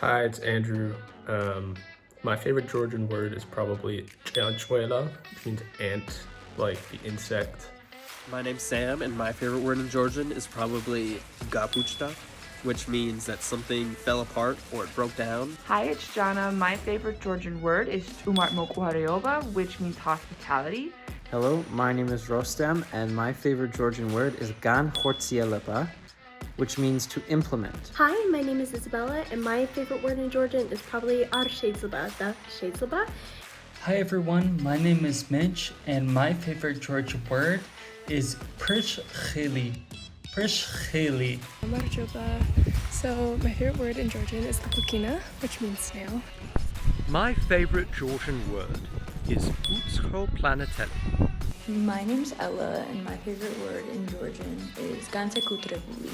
Hi, it's Andrew. My favorite Georgian word is probably chanchuela, which means ant, like the insect. My name's Sam, and my favorite word in Georgian is probably gapuchta, which means that something fell apart or it broke down. Hi, it's Jana. My favorite Georgian word is umart mokuharioba, which means hospitality. Hello, my name is Rostam, and my favorite Georgian word is gan hortsielepa, which means to implement. Hi, my name is Isabella, and my favorite word in Georgian is probably ar sheidzlaba. Hi everyone, my name is Mitch, and my favorite Georgian word is prishchili. Prishchili. Marjoba. So my favorite word in Georgian is apokina, which means snail. My favorite Georgian word is utskoplaneteli. My name's Ella, and my favorite word in Georgian is gansekutrebuli.